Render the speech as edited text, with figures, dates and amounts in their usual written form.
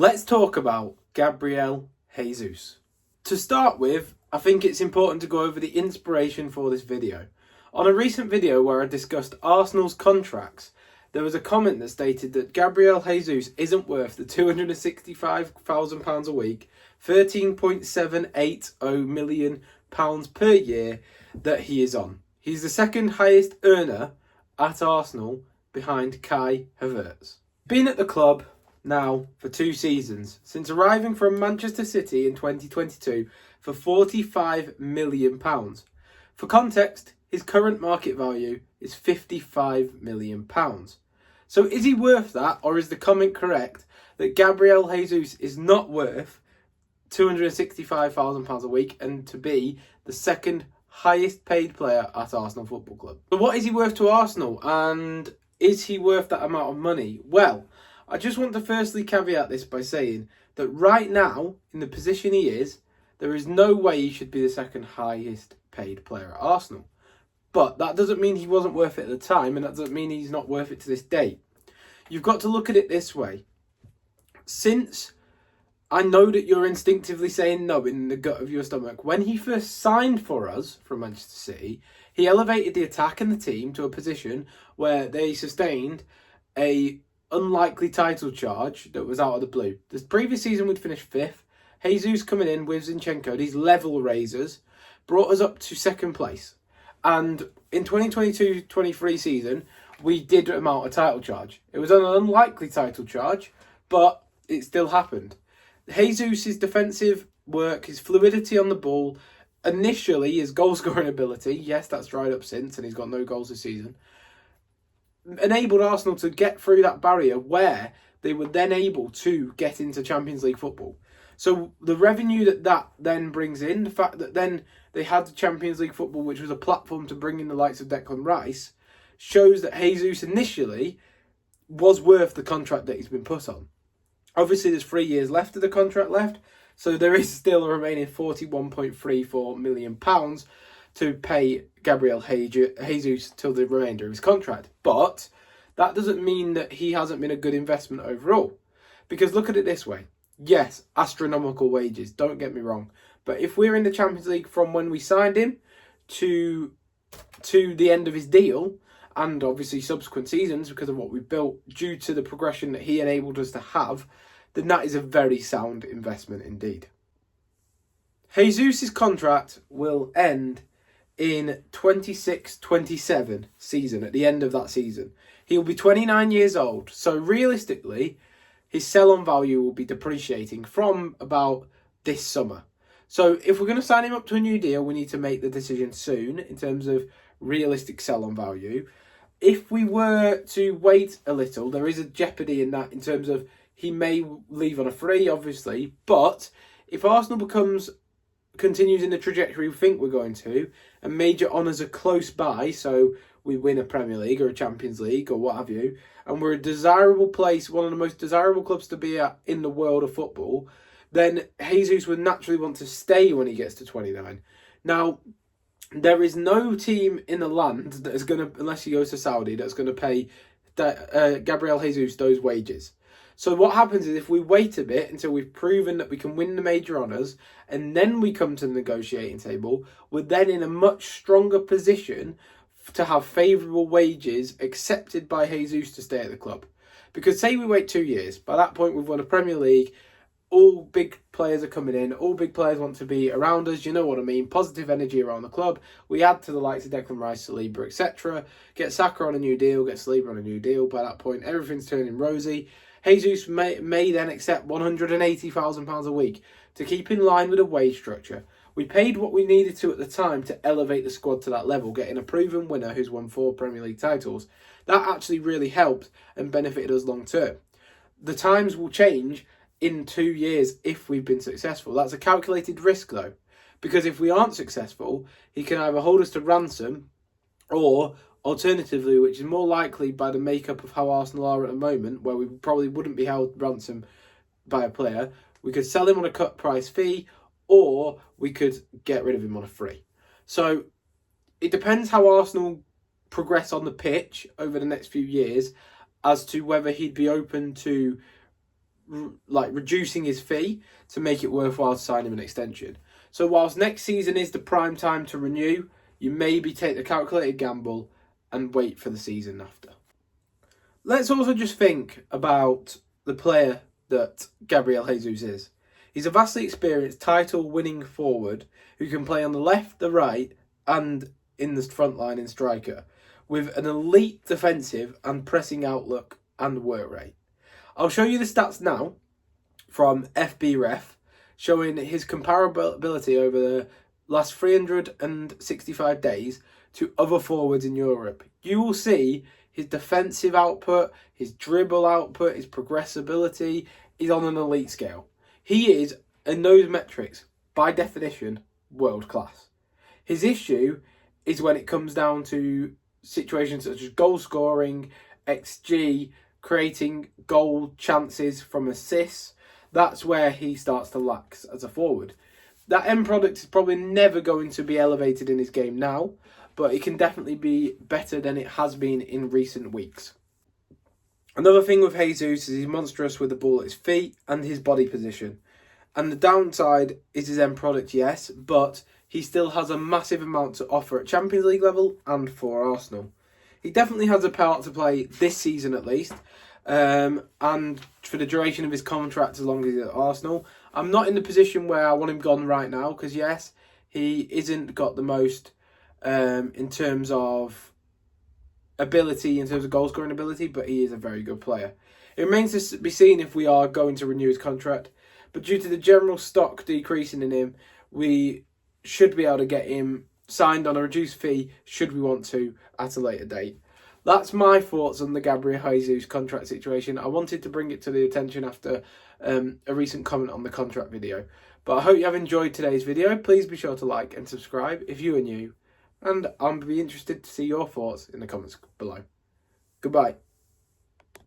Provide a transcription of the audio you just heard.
Let's talk about Gabriel Jesus. To start with, I think it's important to go over the inspiration for this video. On a recent video where I discussed Arsenal's contracts, there was a comment that stated that Gabriel Jesus isn't worth the £265,000 a week, £13.780 million per year that he is on. He's the second highest earner at Arsenal behind Kai Havertz. Been at the club now for 2 seasons, since arriving from Manchester City in 2022 for £45 million. For context, his current market value is £55 million. So is he worth that, or is the comment correct that Gabriel Jesus is not worth £265,000 a week and to be the second highest paid player at Arsenal Football Club? So what is he worth to Arsenal, and is he worth that amount of money? Well, I just want to firstly caveat this by saying that right now, in the position he is, there is no way he should be the second highest paid player at Arsenal. But that doesn't mean he wasn't worth it at the time, and that doesn't mean he's not worth it to this day. You've got to look at it this way. Since I know that you're instinctively saying no in the gut of your stomach, when he first signed for us from Manchester City, he elevated the attack and the team to a position where they sustained a unlikely title charge that was out of the blue. The previous season we'd finished 5th. Jesus coming in with Zinchenko, these level raisers, brought us up to 2nd place. And in 2022-23 season, we did amount a title charge. It was an unlikely title charge, but it still happened. Jesus' defensive work, his fluidity on the ball, initially his goal-scoring ability, yes, that's dried up since, and he's got no goals this season, enabled Arsenal to get through that barrier where they were then able to get into Champions League football. So the revenue that then brings in, the fact that then they had the Champions League football, which was a platform to bring in the likes of Declan Rice, shows that Jesus initially was worth the contract that he's been put on. Obviously, there's 3 years left of the contract left, so there is still a remaining £41.34 million to pay Gabriel Jesus till the remainder of his contract. But that doesn't mean that he hasn't been a good investment overall. Because look at it this way. Yes, astronomical wages, don't get me wrong. But if we're in the Champions League from when we signed him to the end of his deal, and obviously subsequent seasons because of what we've built due to the progression that he enabled us to have, then that is a very sound investment indeed. Jesus' contract will end in 26-27 season, at the end of that season. He'll be 29 years old, so realistically, his sell-on value will be depreciating from about this summer. So if we're going to sign him up to a new deal, we need to make the decision soon in terms of realistic sell-on value. If we were to wait a little, there is a jeopardy in that in terms of he may leave on a free, obviously. But if Arsenal continues in the trajectory we think we're going to, and major honours are close by, so we win a Premier League or a Champions League or what have you, and we're a desirable place, one of the most desirable clubs to be at in the world of football, then Jesus would naturally want to stay when he gets to 29. Now, there is no team in the land that is going to, unless he goes to Saudi, that's going to pay Gabriel Jesus those wages. So what happens is if we wait a bit until we've proven that we can win the major honours and then we come to the negotiating table, we're then in a much stronger position to have favourable wages accepted by Jesus to stay at the club. Because say we wait 2 years, by that point we've won a Premier League, all big players are coming in, all big players want to be around us, you know what I mean, positive energy around the club. We add to the likes of Declan Rice, Saliba, etc. Get Saka on a new deal, get Saliba on a new deal. By that point, everything's turning rosy. Jesus may then accept £180,000 a week to keep in line with a wage structure. We paid what we needed to at the time to elevate the squad to that level, getting a proven winner who's won 4 Premier League titles. That actually really helped and benefited us long term. The times will change in 2 years if we've been successful. That's a calculated risk though, because if we aren't successful, he can either hold us to ransom or alternatively, which is more likely by the makeup of how Arsenal are at the moment, where we probably wouldn't be held ransom by a player, we could sell him on a cut price fee or we could get rid of him on a free. So it depends how Arsenal progress on the pitch over the next few years as to whether he'd be open to reducing his fee to make it worthwhile to sign him an extension. So whilst next season is the prime time to renew, you maybe take the calculated gamble and wait for the season after. Let's also just think about the player that Gabriel Jesus is. He's a vastly experienced title-winning forward who can play on the left, the right, and in the front line in striker, with an elite defensive and pressing outlook and work rate. I'll show you the stats now from FBref, showing his comparability over the last 365 days to other forwards in Europe. You will see his defensive output, his dribble output, his progressibility is on an elite scale. He is, in those metrics, by definition, world class. His issue is when it comes down to situations such as goal scoring, XG, creating goal chances from assists. That's where he starts to lack as a forward. That end product is probably never going to be elevated in his game now, but it can definitely be better than it has been in recent weeks. Another thing with Jesus is he's monstrous with the ball at his feet and his body position. And the downside is his end product, yes, but he still has a massive amount to offer at Champions League level and for Arsenal. He definitely has a part to play this season at least, and for the duration of his contract as long as he's at Arsenal. I'm not in the position where I want him gone right now, because yes, he isn't got the most in terms of ability, in terms of goal scoring ability, but he is a very good player. It remains to be seen if we are going to renew his contract, but due to the general stock decreasing in him, we should be able to get him signed on a reduced fee should we want to at a later date. That's my thoughts on the Gabriel Jesus contract situation. I wanted to bring it to the attention after a recent comment on the contract video. But I hope you have enjoyed today's video. Please be sure to like and subscribe if you are new. And I'll be interested to see your thoughts in the comments below. Goodbye.